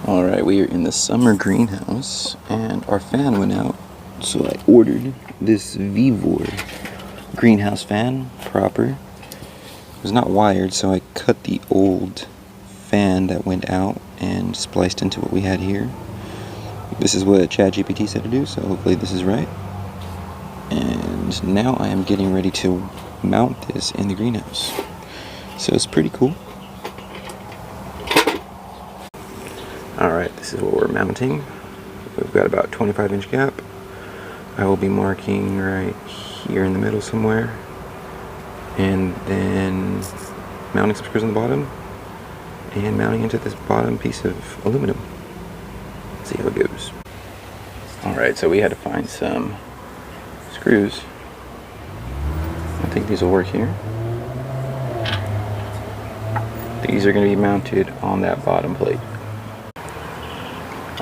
Alright, we are in the summer greenhouse and our fan went out, so I ordered this Vevor greenhouse fan, proper. It was not wired, so I cut the old fan that went out and spliced into what we had here. This is what ChatGPT said to do, so hopefully this is right. And now I am getting ready to mount this in the greenhouse. So it's pretty cool. Alright, this is what we're mounting. We've got about 25-inch gap. I will be marking right here in the middle somewhere. And then mounting some screws on the bottom. And mounting into this bottom piece of aluminum. Let's see how it goes. Alright, so we had to find some screws. I think these will work here. These are going to be mounted on that bottom plate.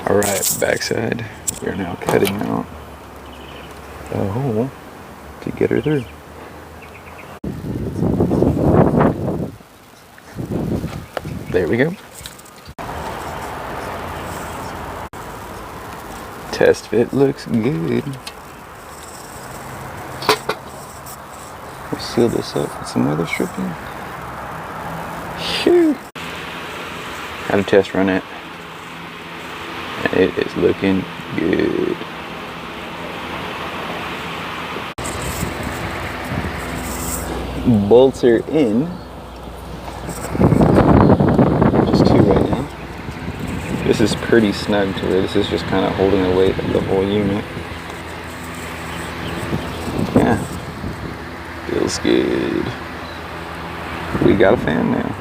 Alright, backside, we are now cutting out a hole to get her through. There we go. Test fit looks good. We'll seal this up with some weather stripping. Phew. Had a test run it. It is looking good. Bolts are in. Just two right now. This is pretty snug to where this is just kind of holding the weight of the whole unit. Yeah, feels good. We got a fan now.